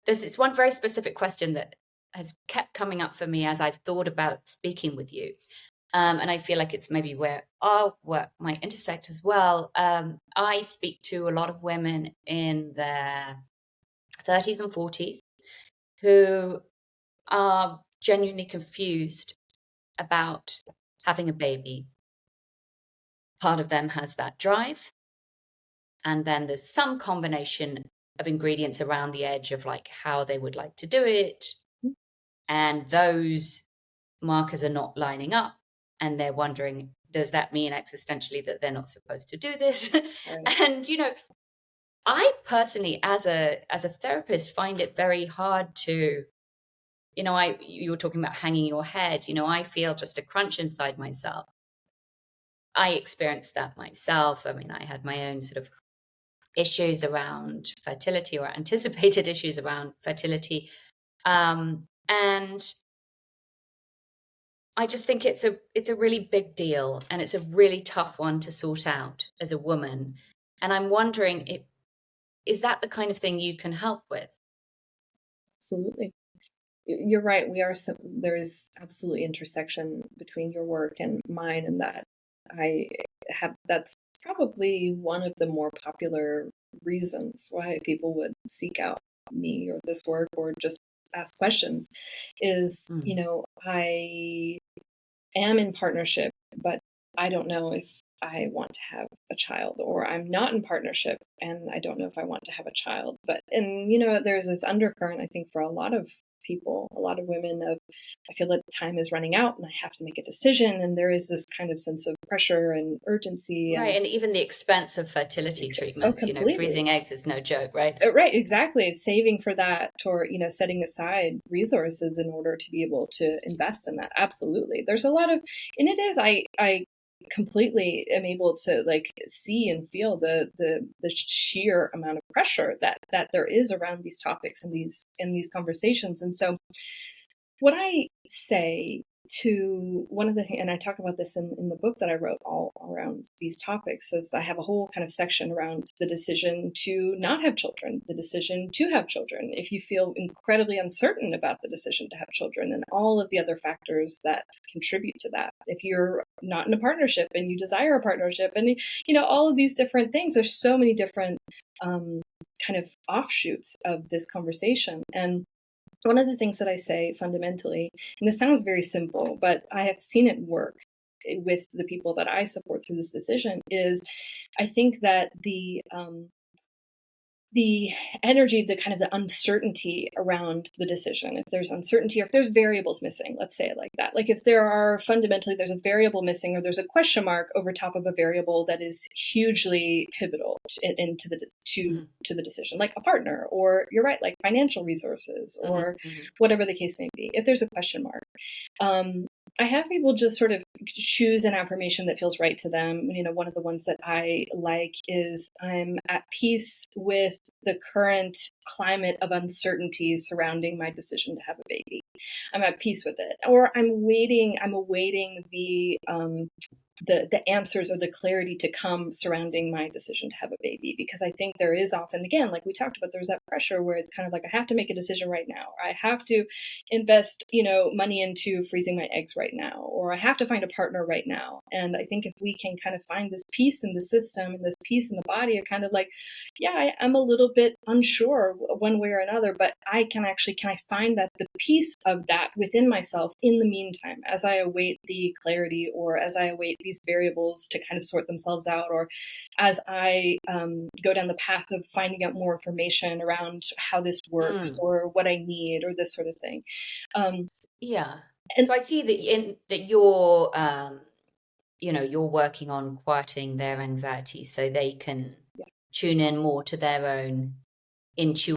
there's this one very specific question that has kept coming up for me as I've thought about speaking with you. And I feel like it's maybe where our work might intersect as well. I speak to a lot of women in their 30s and 40s who are genuinely confused about having a baby. Part of them has that drive, and then there's some combination of ingredients around the edge of like how they would like to do it, and those markers are not lining up, and they're wondering, does that mean existentially that they're not supposed to do this? Right. And I personally, as a therapist, find it very hard to, you were talking about hanging your head. I feel just a crunch inside myself. I experienced that myself. I mean, I had my own sort of issues around fertility, or anticipated issues around fertility. And I just think it's a really big deal, and it's a really tough one to sort out as a woman. And I'm wondering, is that the kind of thing you can help with? Absolutely. You're right. There is absolutely intersection between your work and mine, and that that's probably one of the more popular reasons why people would seek out me or this work or just ask questions is, I am in partnership, but I don't know if I want to have a child, or I'm not in partnership and I don't know if I want to have a child. And there's this undercurrent, I think, for a lot of people, a lot of women of, I feel that time is running out and I have to make a decision. And there is this kind of sense of pressure and urgency Right. and, And even the expense of fertility oh, treatments, completely. freezing eggs is no joke, right? Right, exactly. Saving for that, or setting aside resources in order to be able to invest in that. Absolutely. There's a lot of, and it is, I completely am able to like see and feel the sheer amount of pressure that there is around these topics and these conversations. And so what I say to one of the things, and I talk about this in the book that I wrote all around these topics, is I have a whole kind of section around the decision to not have children, the decision to have children, if you feel incredibly uncertain about the decision to have children, and all of the other factors that contribute to that. If you're not in a partnership and you desire a partnership, and all of these different things, there's so many different kind of offshoots of this conversation. And one of the things that I say fundamentally, and this sounds very simple, but I have seen it work with the people that I support through this decision, is I think that the energy, the kind of the uncertainty around the decision, if there's uncertainty or if there's variables missing, let's say it like that. Like if there's a variable missing, or there's a question mark over top of a variable that is hugely pivotal into the decision, like a partner, or you're right, like financial resources, or whatever the case may be. If there's a question mark, I have people just sort of choose an affirmation that feels right to them. One of the ones that I like is, I'm at peace with the current climate of uncertainty surrounding my decision to have a baby. I'm at peace with it. Or I'm awaiting the answers or the clarity to come surrounding my decision to have a baby. Because I think there is often, again, like we talked about, there's that pressure where it's kind of like, I have to make a decision right now. I have to invest, money into freezing my eggs right now, or I have to find a partner right now. And I think if we can kind of find this peace in the system and this peace in the body, of kind of like, yeah, I'm a little bit unsure one way or another, but can I find that the peace of that within myself in the meantime, as I await the clarity, or as I await these variables to kind of sort themselves out, or as I go down the path of finding out more information around how this works, or what I need, or this sort of thing. Yeah. And So I see that you're you're working on quieting their anxiety so they can tune in more to their own intuition